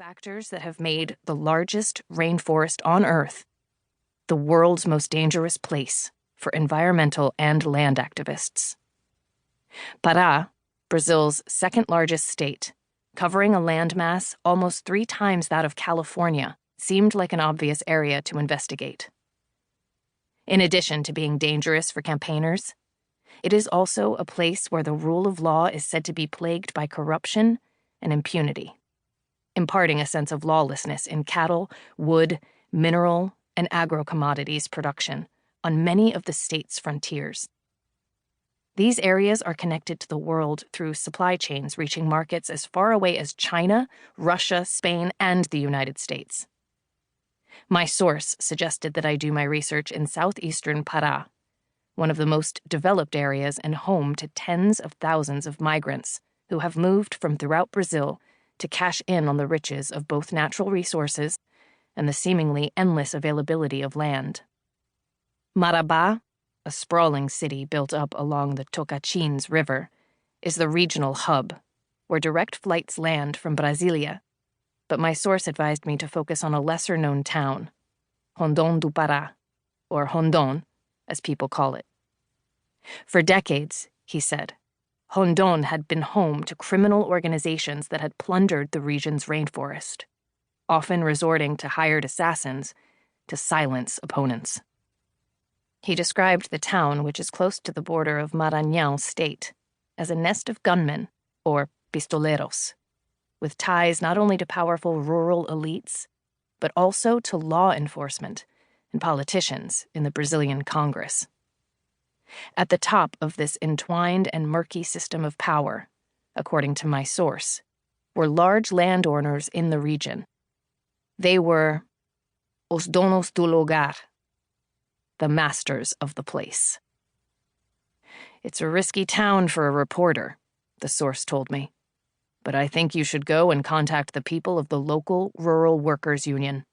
factors that have made the largest rainforest on Earth the world's most dangerous place for environmental and land activists. Pará, Brazil's second-largest state, covering a landmass almost 3 times that of California, seemed like an obvious area to investigate. In addition to being dangerous for campaigners, it is also a place where the rule of law is said to be plagued by corruption and impunity, imparting a sense of lawlessness in cattle, wood, mineral, and agro-commodities production on many of the state's frontiers. These areas are connected to the world through supply chains reaching markets as far away as China, Russia, Spain, and the United States. My source suggested that I do my research in southeastern Pará, one of the most developed areas and home to tens of thousands of migrants who have moved from throughout Brazil to cash in on the riches of both natural resources and the seemingly endless availability of land. Marabá, a sprawling city built up along the Tocantins River, is the regional hub, where direct flights land from Brasília, but my source advised me to focus on a lesser-known town, Rondon do Pará, or Rondon, as people call it. For decades, he said, Rondon had been home to criminal organizations that had plundered the region's rainforest, often resorting to hired assassins to silence opponents. He described the town, which is close to the border of Maranhão state, as a nest of gunmen, or pistoleros, with ties not only to powerful rural elites, but also to law enforcement and politicians in the Brazilian Congress. At the top of this entwined and murky system of power, according to my source, were large landowners in the region. They were os donos do lugar, the masters of the place. It's a risky town for a reporter, the source told me, but I think you should go and contact the people of the local Rural Workers Union.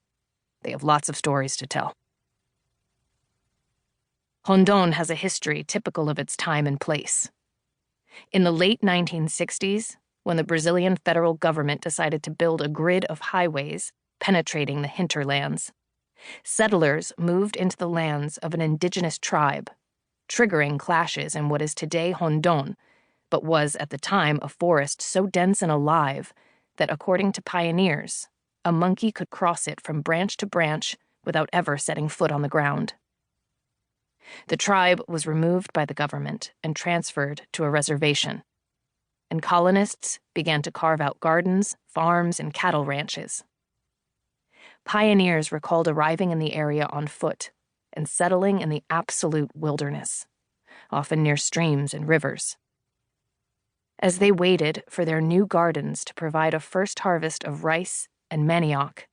They have lots of stories to tell. Rondon has a history typical of its time and place. In the late 1960s, when the Brazilian federal government decided to build a grid of highways penetrating the hinterlands, settlers moved into the lands of an indigenous tribe, triggering clashes in what is today Rondon, but was at the time a forest so dense and alive that, according to pioneers, a monkey could cross it from branch to branch without ever setting foot on the ground. The tribe was removed by the government and transferred to a reservation, and colonists began to carve out gardens, farms, and cattle ranches. Pioneers recalled arriving in the area on foot and settling in the absolute wilderness, often near streams and rivers. As they waited for their new gardens to provide a first harvest of rice and manioc,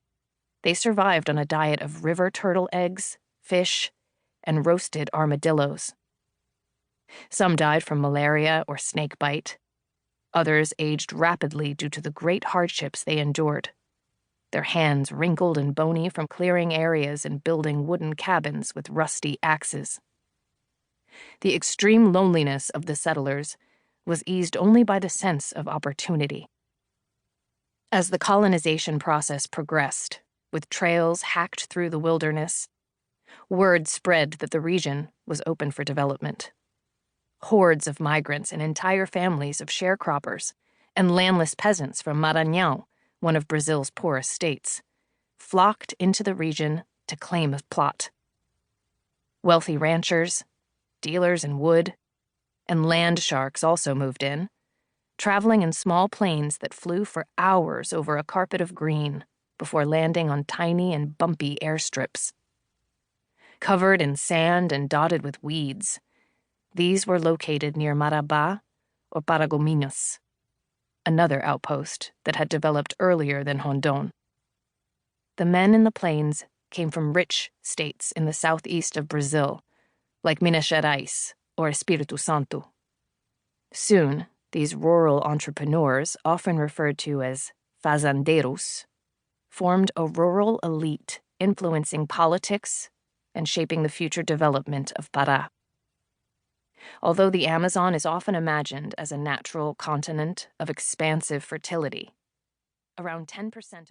they survived on a diet of river turtle eggs, fish, and roasted armadillos. Some died from malaria or snake bite. Others aged rapidly due to the great hardships they endured, their hands wrinkled and bony from clearing areas and building wooden cabins with rusty axes. The extreme loneliness of the settlers was eased only by the sense of opportunity. As the colonization process progressed, with trails hacked through the wilderness, word spread that the region was open for development. Hordes of migrants and entire families of sharecroppers and landless peasants from Maranhão, one of Brazil's poorest states, flocked into the region to claim a plot. Wealthy ranchers, dealers in wood, and land sharks also moved in, traveling in small planes that flew for hours over a carpet of green before landing on tiny and bumpy airstrips. Covered in sand and dotted with weeds, these were located near Marabá or Paragominas, another outpost that had developed earlier than Rondon. The men in the plains came from rich states in the southeast of Brazil, like Minas Gerais or Espírito Santo. Soon, these rural entrepreneurs, often referred to as fazendeiros, formed a rural elite influencing politics and shaping the future development of Pará. Although the Amazon is often imagined as a natural continent of expansive fertility, around 10% of